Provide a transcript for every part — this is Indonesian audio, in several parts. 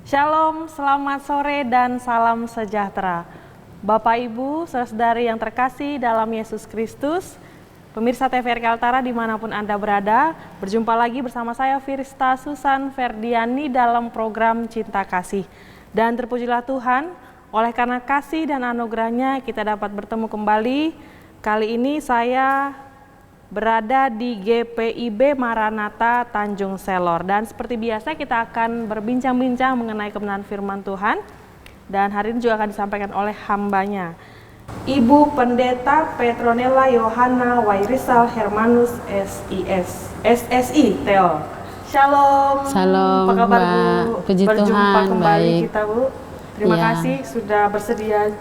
Shalom, selamat sore dan salam sejahtera. Bapak, Ibu, saudara-saudari yang terkasih dalam Yesus Kristus, pemirsa TVRI Kaltara dimanapun Anda berada, berjumpa lagi bersama saya Firsta Susan Ferdiani dalam program Cinta Kasih. Dan terpujilah Tuhan, oleh karena kasih dan anugerahnya kita dapat bertemu kembali. Kali ini saya berada di GPIB Maranatha Tanjung Selor, dan seperti biasa kita akan berbincang-bincang mengenai kebenaran firman Tuhan, dan hari ini juga akan disampaikan oleh hambanya Ibu Pendeta Petronella Yohana Wairisal Hermanus SSI Theo. Shalom. Shalom, apa kabar Bu? Puji Berjumpa Tuhan, kembali baik. kita Bu. Terima Ya. kasih sudah bersedia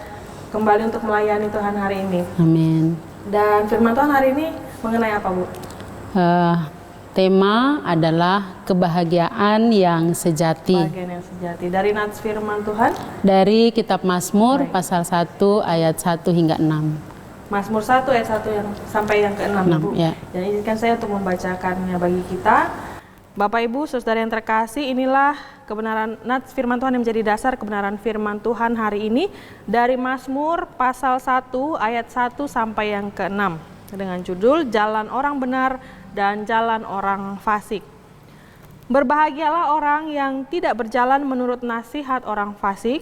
kembali untuk melayani Tuhan hari ini. Amin. Dan firman Tuhan hari ini mengenai apa Bu? Tema adalah kebahagiaan yang sejati. Bagian yang sejati dari nats firman Tuhan Dari kitab Mazmur Baik. pasal 1 ayat 1 hingga 6. Mazmur 1 ayat 1 yang sampai yang ke-6 6, Bu. ya. Dan izinkan saya untuk membacakannya bagi kita. Bapak Ibu, saudara yang terkasih, inilah kebenaran nats firman Tuhan yang menjadi dasar kebenaran firman Tuhan hari ini dari Mazmur pasal 1 ayat 1 sampai yang ke-6 dengan judul Jalan Orang Benar dan Jalan Orang Fasik. Berbahagialah orang yang tidak berjalan menurut nasihat orang fasik,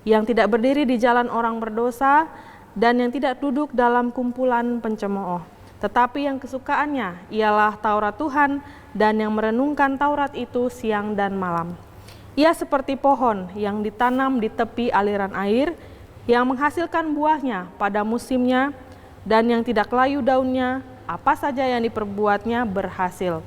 yang tidak berdiri di jalan orang berdosa, dan yang tidak duduk dalam kumpulan pencemooh. Tetapi yang kesukaannya ialah Taurat Tuhan, dan yang merenungkan Taurat itu siang dan malam. Ia seperti pohon yang ditanam di tepi aliran air, yang menghasilkan buahnya pada musimnya, dan yang tidak layu daunnya, apa saja yang diperbuatnya berhasil.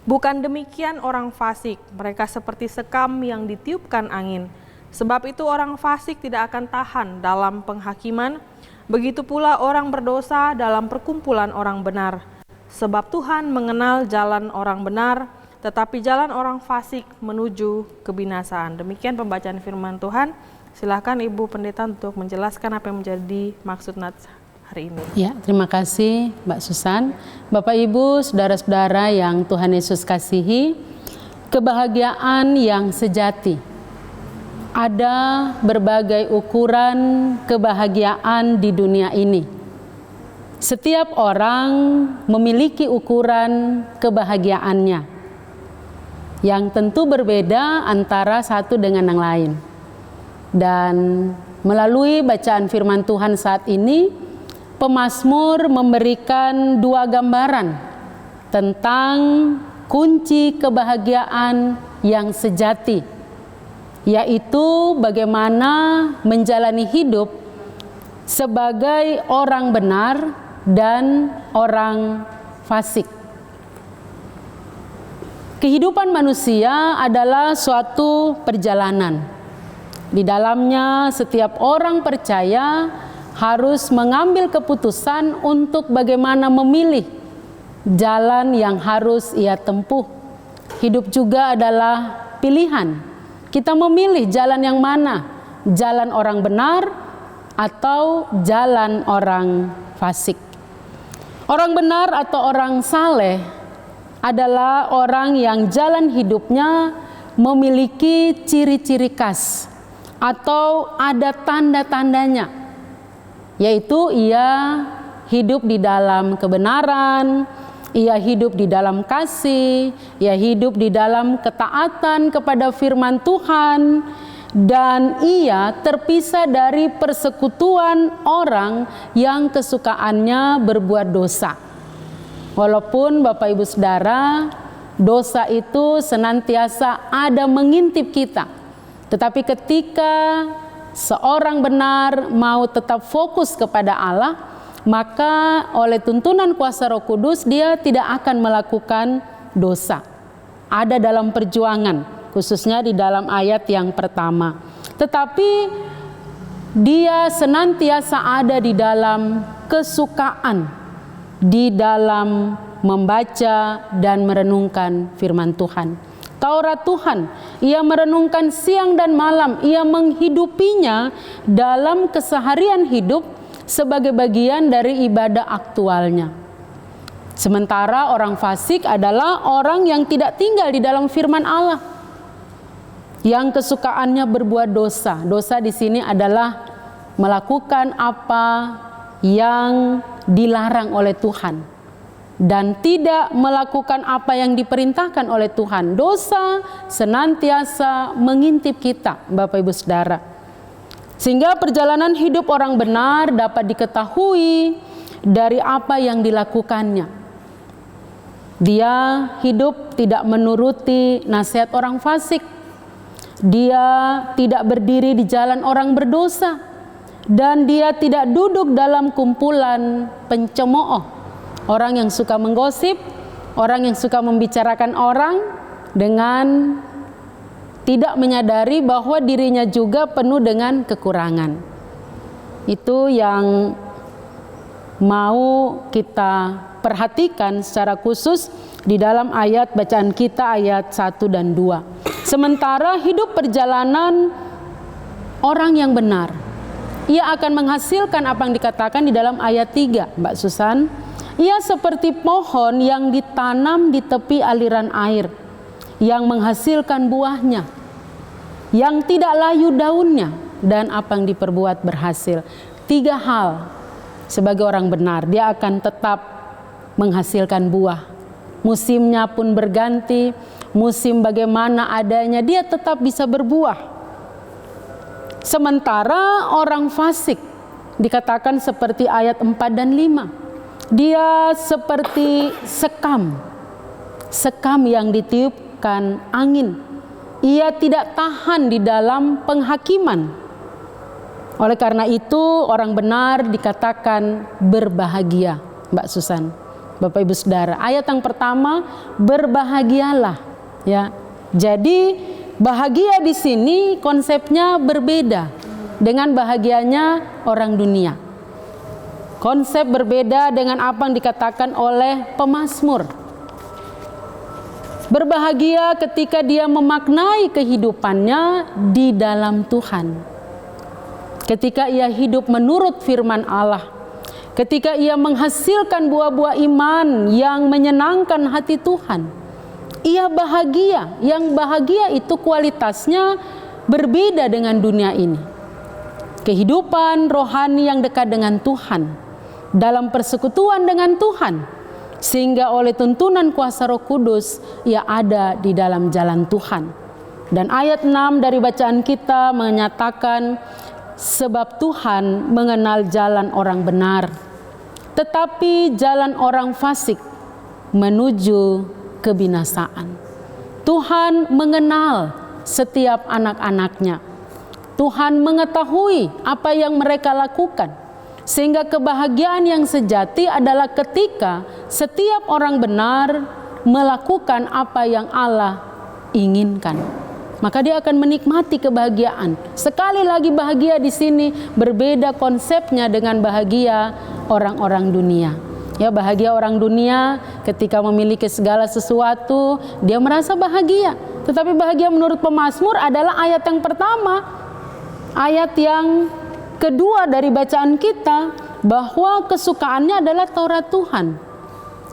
Bukan demikian orang fasik, mereka seperti sekam yang ditiupkan angin. Sebab itu orang fasik tidak akan tahan dalam penghakiman, begitu pula orang berdosa dalam perkumpulan orang benar. Sebab Tuhan mengenal jalan orang benar, tetapi jalan orang fasik menuju kebinasaan. Demikian pembacaan firman Tuhan. Silakan Ibu Pendeta untuk menjelaskan apa yang menjadi maksud nats hari ini. Ya, terima kasih Mbak Susan. Bapak Ibu, saudara-saudara yang Tuhan Yesus kasihi, kebahagiaan yang sejati. Ada berbagai ukuran kebahagiaan di dunia ini. Setiap orang memiliki ukuran kebahagiaannya yang tentu berbeda antara satu dengan yang lain. Dan melalui bacaan firman Tuhan saat ini, pemazmur memberikan dua gambaran tentang kunci kebahagiaan yang sejati, yaitu bagaimana menjalani hidup sebagai orang benar dan orang fasik. Kehidupan manusia adalah suatu perjalanan. Di dalamnya setiap orang percaya harus mengambil keputusan untuk bagaimana memilih jalan yang harus ia tempuh. Hidup juga adalah pilihan. Kita memilih jalan yang mana, jalan orang benar atau jalan orang fasik. Orang benar atau orang saleh adalah orang yang jalan hidupnya memiliki ciri-ciri khas atau ada tanda-tandanya, yaitu ia hidup di dalam kebenaran, ia hidup di dalam kasih, ia hidup di dalam ketaatan kepada firman Tuhan, dan ia terpisah dari persekutuan orang yang kesukaannya berbuat dosa. Walaupun Bapak Ibu Saudara, dosa itu senantiasa ada mengintip kita, tetapi ketika seorang benar mau tetap fokus kepada Allah, maka oleh tuntunan kuasa Roh Kudus dia tidak akan melakukan dosa. Ada dalam perjuangan, khususnya di dalam ayat yang pertama. Tetapi dia senantiasa ada di dalam kesukaan, di dalam membaca dan merenungkan firman Tuhan. Taurat Tuhan, ia merenungkan siang dan malam, ia menghidupinya dalam keseharian hidup sebagai bagian dari ibadah aktualnya. Sementara orang fasik adalah orang yang tidak tinggal di dalam firman Allah, yang kesukaannya berbuat dosa. Dosa di sini adalah melakukan apa yang dilarang oleh Tuhan dan tidak melakukan apa yang diperintahkan oleh Tuhan. Dosa senantiasa mengintip kita, Bapak Ibu Saudara. Sehingga perjalanan hidup orang benar dapat diketahui dari apa yang dilakukannya. Dia hidup tidak menuruti nasihat orang fasik. Dia tidak berdiri di jalan orang berdosa. Dan dia tidak duduk dalam kumpulan pencemooh. Orang yang suka menggosip, orang yang suka membicarakan orang dengan tidak menyadari bahwa dirinya juga penuh dengan kekurangan. Itu yang mau kita perhatikan secara khusus di dalam ayat bacaan kita, ayat 1 dan 2. Sementara hidup perjalanan orang yang benar, ia akan menghasilkan apa yang dikatakan di dalam ayat 3, Mbak Susan. Ia seperti pohon yang ditanam di tepi aliran air, yang menghasilkan buahnya, yang tidak layu daunnya, dan apa yang diperbuat berhasil. 3 hal sebagai orang benar, dia akan tetap menghasilkan buah. Musimnya pun berganti, musim bagaimana adanya, dia tetap bisa berbuah. Sementara orang fasik dikatakan seperti ayat 4 dan 5. Dia seperti sekam yang ditiupkan angin. Ia tidak tahan di dalam penghakiman. Oleh karena itu orang benar dikatakan berbahagia, Mbak Susan, Bapak Ibu Saudara. Ayat yang pertama, berbahagialah, ya. Jadi bahagia di sini konsepnya berbeda dengan bahagianya orang dunia. Konsep berbeda dengan apa yang dikatakan oleh pemazmur. Berbahagia ketika dia memaknai kehidupannya di dalam Tuhan. Ketika ia hidup menurut firman Allah. Ketika ia menghasilkan buah-buah iman yang menyenangkan hati Tuhan. Ia bahagia. Yang bahagia itu kualitasnya berbeda dengan dunia ini. Kehidupan rohani yang dekat dengan Tuhan. Dalam persekutuan dengan Tuhan, sehingga oleh tuntunan kuasa Roh Kudus ia ada di dalam jalan Tuhan. Dan ayat 6 dari bacaan kita menyatakan, sebab Tuhan mengenal jalan orang benar, tetapi jalan orang fasik menuju kebinasaan. Tuhan mengenal setiap anak-anaknya. Tuhan mengetahui apa yang mereka lakukan. Sehingga kebahagiaan yang sejati adalah ketika setiap orang benar melakukan apa yang Allah inginkan. Maka dia akan menikmati kebahagiaan. Sekali lagi bahagia di sini berbeda konsepnya dengan bahagia orang-orang dunia. Ya, bahagia orang dunia ketika memiliki segala sesuatu, dia merasa bahagia. Tetapi bahagia menurut pemazmur adalah ayat yang pertama. Ayat yang kedua dari bacaan kita, bahwa kesukaannya adalah Taurat Tuhan.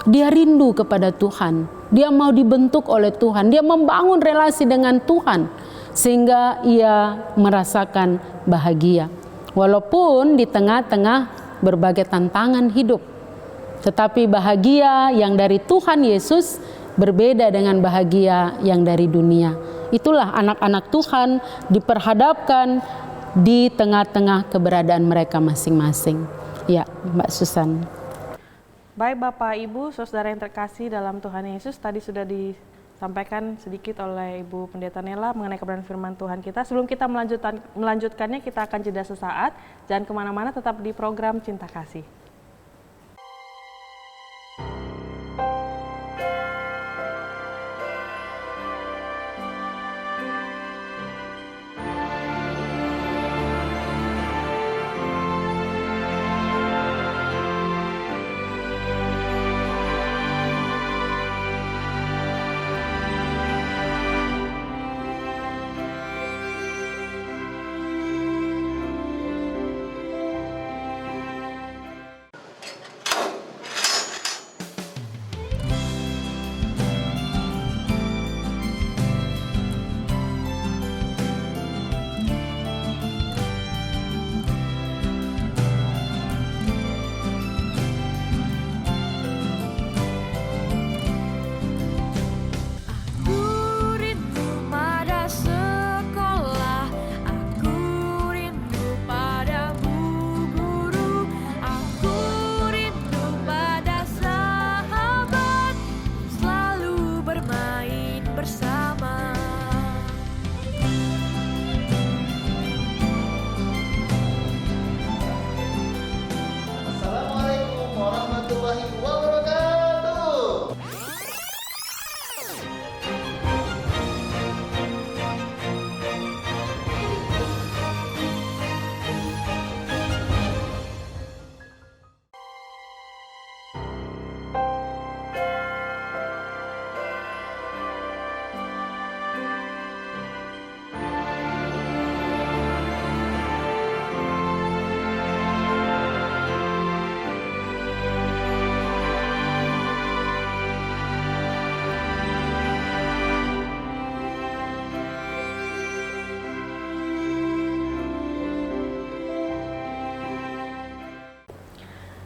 Dia rindu kepada Tuhan. Dia mau dibentuk oleh Tuhan. Dia membangun relasi dengan Tuhan. Sehingga ia merasakan bahagia. Walaupun di tengah-tengah berbagai tantangan hidup. Tetapi bahagia yang dari Tuhan Yesus berbeda dengan bahagia yang dari dunia. Itulah anak-anak Tuhan diperhadapkan di tengah-tengah keberadaan mereka masing-masing. Ya, Mbak Susan. Baik Bapak, Ibu, saudara yang terkasih dalam Tuhan Yesus, tadi sudah disampaikan sedikit oleh Ibu Pendeta Nela mengenai kebenaran firman Tuhan kita. Sebelum kita melanjutkannya, kita akan jeda sesaat. Jangan kemana-mana, tetap di program Cinta Kasih.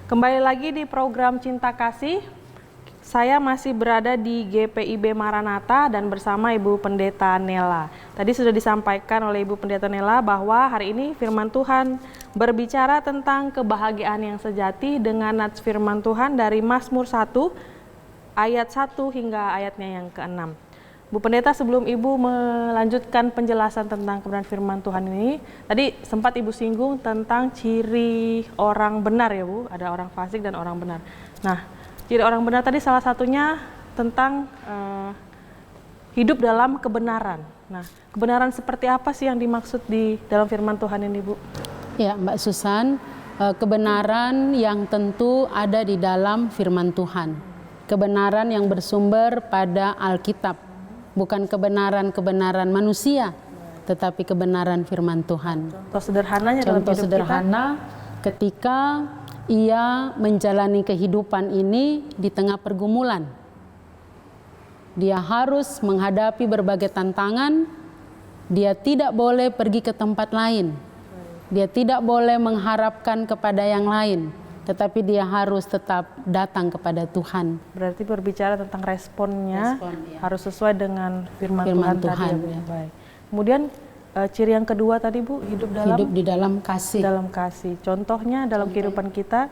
Kembali lagi di program Cinta Kasih. Saya masih berada di GPIB Maranatha dan bersama Ibu Pendeta Nela. Tadi sudah disampaikan oleh Ibu Pendeta Nela bahwa hari ini firman Tuhan berbicara tentang kebahagiaan yang sejati dengan nats firman Tuhan dari Mazmur 1 ayat 1 hingga ayatnya yang ke-6. Bu Pendeta, sebelum Ibu melanjutkan penjelasan tentang kebenaran firman Tuhan ini, tadi sempat Ibu singgung tentang ciri orang benar ya Bu, ada orang fasik dan orang benar. Nah, ciri orang benar tadi salah satunya tentang hidup dalam kebenaran. Nah, kebenaran seperti apa sih yang dimaksud di dalam firman Tuhan ini Bu? Ya Mbak Susan, kebenaran yang tentu ada di dalam firman Tuhan. Kebenaran yang bersumber pada Alkitab. Bukan kebenaran manusia, tetapi kebenaran firman Tuhan. Contoh sederhananya dalam Contoh hidup sederhana ketika ia menjalani kehidupan ini di tengah pergumulan. Dia harus menghadapi berbagai tantangan, dia tidak boleh pergi ke tempat lain. Dia tidak boleh mengharapkan kepada yang lain, tetapi dia harus tetap datang kepada Tuhan. Berarti berbicara tentang responnya ya. harus sesuai dengan firman Firman Tuhan tadi ya, Bu. ya. Baik. Kemudian ciri yang kedua tadi Bu, hidup di dalam kasih. Dalam kasih. Contohnya dalam kehidupan kita.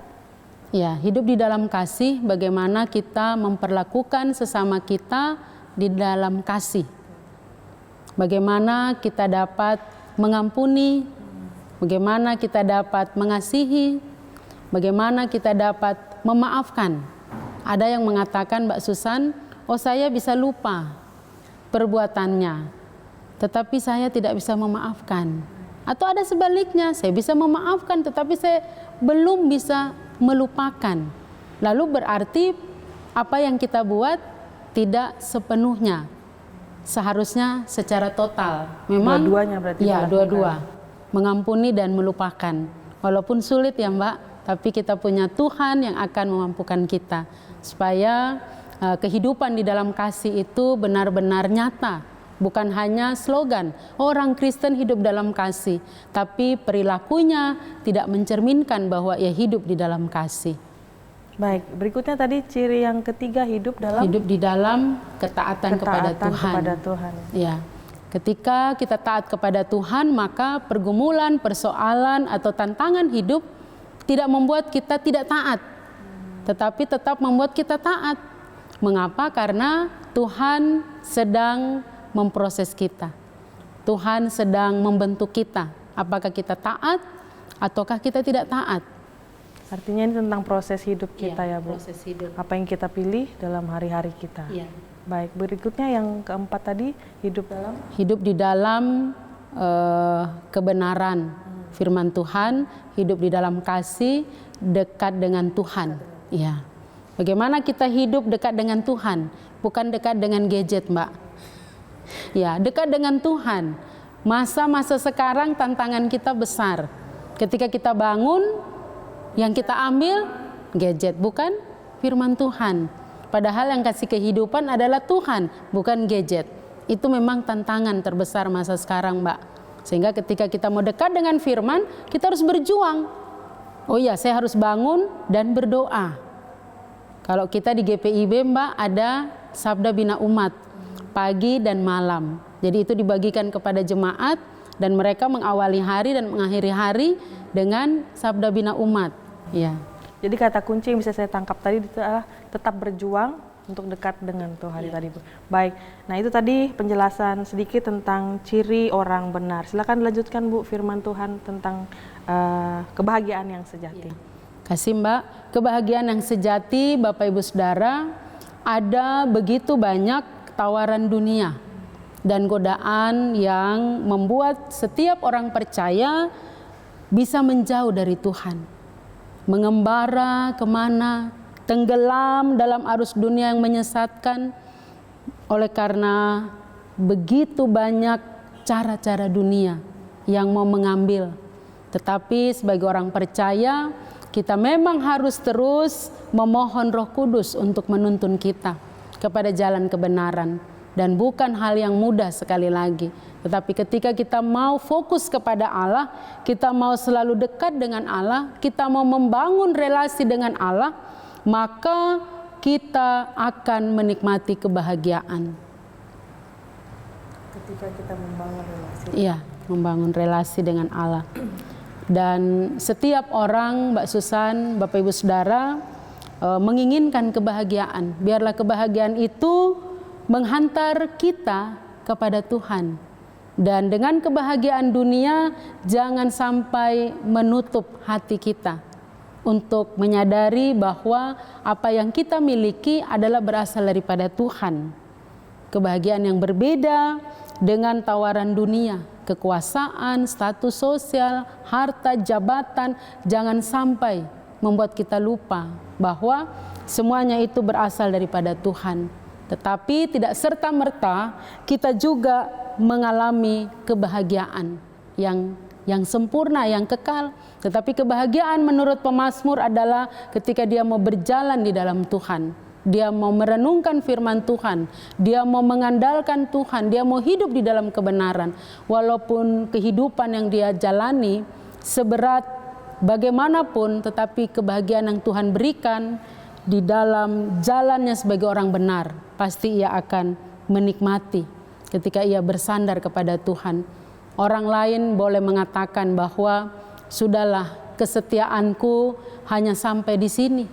Ya, hidup di dalam kasih, bagaimana kita memperlakukan sesama kita di dalam kasih. Bagaimana kita dapat mengampuni, bagaimana kita dapat mengasihi, bagaimana kita dapat memaafkan. Ada yang mengatakan, Mbak Susan, oh saya bisa lupa perbuatannya, tetapi saya tidak bisa memaafkan. Atau ada sebaliknya, saya bisa memaafkan, tetapi saya belum bisa melupakan. Lalu berarti apa yang kita buat tidak sepenuhnya. Seharusnya secara total. Memang dua-duanya berarti. Ya, dua-dua. Mengampuni dan melupakan. Walaupun sulit ya Mbak, tapi kita punya Tuhan yang akan memampukan kita supaya kehidupan di dalam kasih itu benar-benar nyata, bukan hanya slogan orang Kristen hidup dalam kasih, tapi perilakunya tidak mencerminkan bahwa ia hidup di dalam kasih. Baik, berikutnya tadi ciri yang ketiga, hidup di dalam ketaatan kepada Tuhan. Ya. Ketika kita taat kepada Tuhan, maka pergumulan, persoalan atau tantangan hidup tidak membuat kita tidak taat, tetapi tetap membuat kita taat. Mengapa? Karena Tuhan sedang memproses kita. Tuhan sedang membentuk kita. Apakah kita taat ataukah kita tidak taat? Artinya ini tentang proses hidup kita ya Bu. Proses hidup. Apa yang kita pilih dalam hari-hari kita. Ya. Baik, berikutnya yang keempat tadi, hidup di dalam kebenaran firman Tuhan, hidup di dalam kasih, dekat dengan Tuhan. Ya. Bagaimana kita hidup dekat dengan Tuhan, bukan dekat dengan gadget, Mbak. Ya, dekat dengan Tuhan. Masa-masa sekarang tantangan kita besar. Ketika kita bangun, yang kita ambil gadget, bukan firman Tuhan. Padahal yang kasih kehidupan adalah Tuhan, bukan gadget. Itu memang tantangan terbesar masa sekarang, Mbak. Sehingga ketika kita mau dekat dengan firman, kita harus berjuang. Oh iya, saya harus bangun dan berdoa. Kalau kita di GPIB, Mbak, ada Sabda Bina Umat, pagi dan malam. Jadi itu dibagikan kepada jemaat, dan mereka mengawali hari dan mengakhiri hari dengan Sabda Bina Umat. Ya. Jadi kata kunci yang bisa saya tangkap tadi itu adalah tetap berjuang untuk dekat dengan Tuhan tadi Bu. Baik, nah itu tadi penjelasan sedikit tentang ciri orang benar. Silakan lanjutkan Bu, firman Tuhan tentang kebahagiaan yang sejati. Kasih Mbak, kebahagiaan yang sejati Bapak Ibu Saudara, ada begitu banyak tawaran dunia dan godaan yang membuat setiap orang percaya bisa menjauh dari Tuhan, mengembara kemana, tenggelam dalam arus dunia yang menyesatkan, oleh karena begitu banyak cara-cara dunia yang mau mengambil. Tetapi sebagai orang percaya, kita memang harus terus memohon Roh Kudus untuk menuntun kita kepada jalan kebenaran. dan bukan hal yang mudah sekali lagi. Tetapi ketika kita mau fokus kepada Allah, kita mau selalu dekat dengan Allah, kita mau membangun relasi dengan Allah, maka kita akan menikmati kebahagiaan. Ketika kita membangun relasi. Iya, membangun relasi dengan Allah. Dan setiap orang, Mbak Susan, Bapak Ibu Saudara, menginginkan kebahagiaan. Biarlah kebahagiaan itu menghantar kita kepada Tuhan. Dan dengan kebahagiaan dunia, jangan sampai menutup hati kita untuk menyadari bahwa apa yang kita miliki adalah berasal daripada Tuhan. Kebahagiaan yang berbeda dengan tawaran dunia, kekuasaan, status sosial, harta, jabatan, jangan sampai membuat kita lupa bahwa semuanya itu berasal daripada Tuhan. Tetapi tidak serta-merta kita juga mengalami kebahagiaan yang sempurna, yang kekal. Tetapi kebahagiaan menurut pemazmur adalah ketika dia mau berjalan di dalam Tuhan. Dia mau merenungkan firman Tuhan, dia mau mengandalkan Tuhan, dia mau hidup di dalam kebenaran. Walaupun kehidupan yang dia jalani seberat bagaimanapun, tetapi kebahagiaan yang Tuhan berikan di dalam jalannya sebagai orang benar, pasti ia akan menikmati ketika ia bersandar kepada Tuhan. Orang lain boleh mengatakan bahwa sudahlah, kesetiaanku hanya sampai di sini.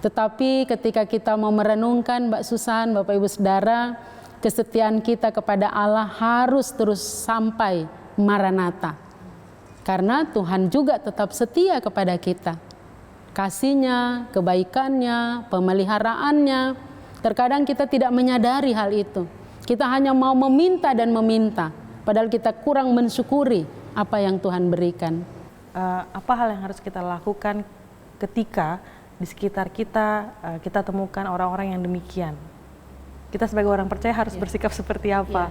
Tetapi ketika kita mau merenungkan, Mbak Susan, Bapak Ibu Saudara, kesetiaan kita kepada Allah harus terus sampai Maranatha. Karena Tuhan juga tetap setia kepada kita. Kasih-Nya, kebaikannya, pemeliharaannya, terkadang kita tidak menyadari hal itu. Kita hanya mau meminta dan meminta, padahal kita kurang mensyukuri apa yang Tuhan berikan. Apa hal yang harus kita lakukan ketika di sekitar kita, kita temukan orang-orang yang demikian? Kita sebagai orang percaya harus bersikap seperti apa?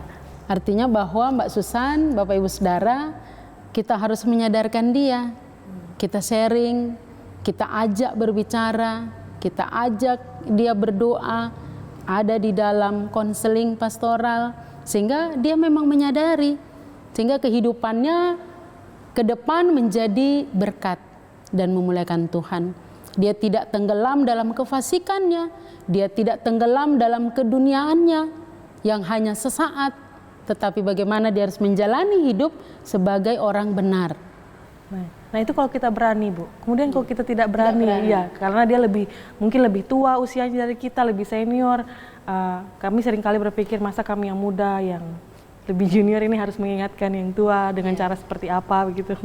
Artinya bahwa Mbak Susan, Bapak Ibu Saudara, kita harus menyadarkan dia. Kita sharing, kita ajak berbicara, kita ajak dia berdoa, ada di dalam konseling pastoral, sehingga dia memang menyadari, sehingga kehidupannya ke depan menjadi berkat dan memuliakan Tuhan. Dia tidak tenggelam dalam kefasikannya, dia tidak tenggelam dalam keduniaannya yang hanya sesaat, tetapi bagaimana dia harus menjalani hidup sebagai orang benar. Nah itu kalau kita berani, Bu. Kemudian kalau kita tidak berani, ya karena dia mungkin lebih tua usianya dari kita, lebih senior. Kami seringkali berpikir, masa kami yang muda, yang lebih junior ini harus mengingatkan yang tua dengan cara seperti apa begitu?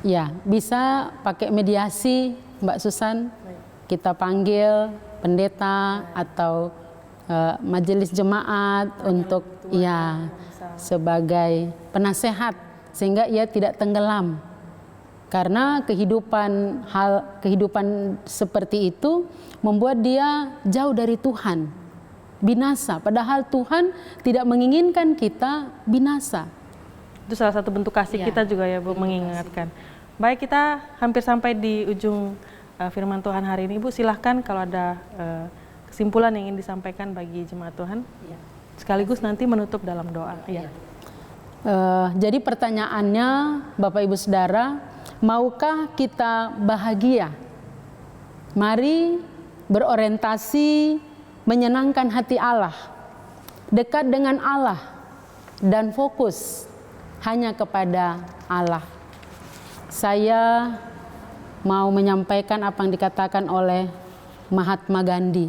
Ya, bisa pakai mediasi, Mbak Susan. Kita panggil pendeta atau majelis jemaat untuk sebagai penasehat sehingga ia tidak tenggelam. Karena kehidupan seperti itu membuat dia jauh dari Tuhan, binasa. Padahal Tuhan tidak menginginkan kita binasa. Itu salah satu bentuk kasih kita juga ya, Bu, mengingatkan. Baik, kita hampir sampai di ujung firman Tuhan hari ini. Bu, silahkan kalau ada kesimpulan yang ingin disampaikan bagi jemaat Tuhan. Sekaligus nanti menutup dalam doa. Jadi pertanyaannya, Bapak Ibu Saudara, maukah kita bahagia? Mari berorientasi menyenangkan hati Allah, dekat dengan Allah, dan fokus hanya kepada Allah. Saya mau menyampaikan apa yang dikatakan oleh Mahatma Gandhi.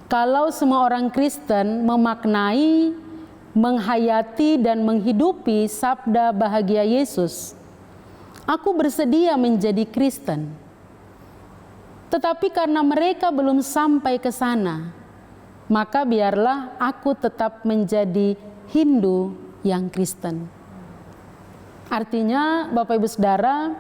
Kalau semua orang Kristen memaknai, menghayati dan menghidupi sabda bahagia Yesus, aku bersedia menjadi Kristen. Tetapi karena mereka belum sampai ke sana, maka biarlah aku tetap menjadi Hindu yang Kristen. Artinya, Bapak Ibu Saudara,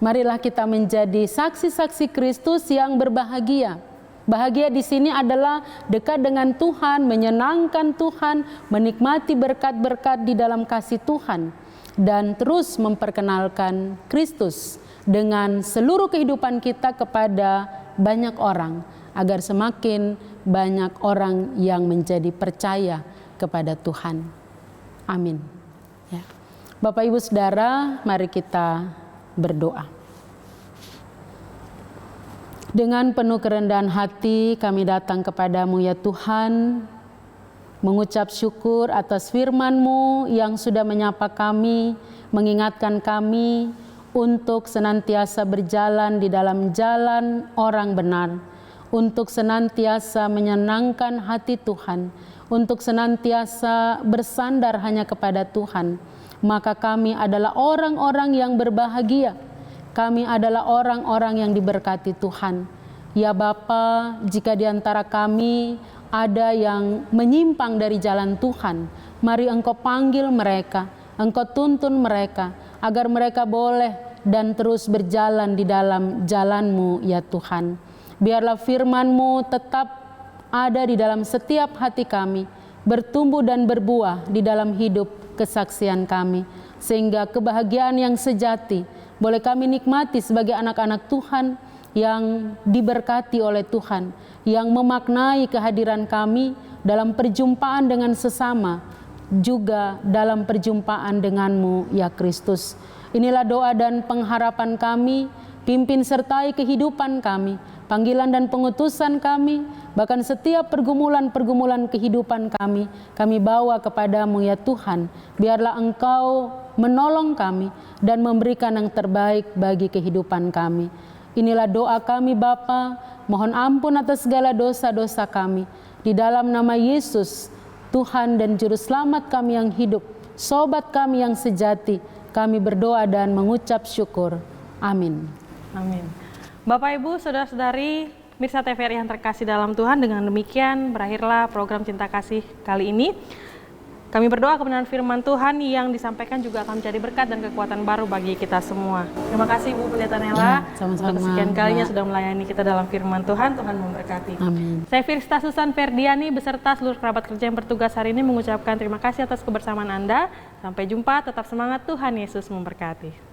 marilah kita menjadi saksi-saksi Kristus yang berbahagia. Bahagia di sini adalah dekat dengan Tuhan, menyenangkan Tuhan, menikmati berkat-berkat di dalam kasih Tuhan, dan terus memperkenalkan Kristus dengan seluruh kehidupan kita kepada banyak orang, agar semakin banyak orang yang menjadi percaya kepada Tuhan. Amin. Ya. Bapak Ibu Saudara, mari kita berdoa. Dengan penuh kerendahan hati kami datang kepadamu ya Tuhan, mengucap syukur atas firman-Mu yang sudah menyapa kami, mengingatkan kami untuk senantiasa berjalan di dalam jalan orang benar, untuk senantiasa menyenangkan hati Tuhan, untuk senantiasa bersandar hanya kepada Tuhan. Maka kami adalah orang-orang yang berbahagia. Kami adalah orang-orang yang diberkati Tuhan. Ya Bapa, jika di antara kami ada yang menyimpang dari jalan Tuhan, mari Engkau panggil mereka, Engkau tuntun mereka, agar mereka boleh dan terus berjalan di dalam jalan-Mu ya Tuhan. Biarlah firman-Mu tetap ada di dalam setiap hati kami, bertumbuh dan berbuah di dalam hidup kesaksian kami, sehingga kebahagiaan yang sejati boleh kami nikmati sebagai anak-anak Tuhan yang diberkati oleh Tuhan, yang memaknai kehadiran kami dalam perjumpaan dengan sesama, juga dalam perjumpaan denganmu ya Kristus. Inilah doa dan pengharapan kami, pimpin sertai kehidupan kami, panggilan dan pengutusan kami, bahkan setiap pergumulan-pergumulan kehidupan kami bawa kepadamu ya Tuhan. Biarlah Engkau menolong kami dan memberikan yang terbaik bagi kehidupan kami. Inilah doa kami Bapa, mohon ampun atas segala dosa-dosa kami. Di dalam nama Yesus, Tuhan dan Juru Selamat kami yang hidup, sobat kami yang sejati, kami berdoa dan mengucap syukur. Amin. Amin. Bapak Ibu, saudara-saudari, mirsa TVRI yang terkasih dalam Tuhan, dengan demikian berakhirlah program Cinta Kasih kali ini. Kami berdoa kebenaran firman Tuhan yang disampaikan juga akan menjadi berkat dan kekuatan baru bagi kita semua. Terima kasih Bu Pendeta Nela, sama-sama, untuk sekian kalinya sudah melayani kita dalam firman Tuhan. Tuhan memberkati. Amin. Saya Firsta Susan Ferdiani beserta seluruh kerabat kerja yang bertugas hari ini mengucapkan terima kasih atas kebersamaan Anda. Sampai jumpa, tetap semangat, Tuhan Yesus memberkati.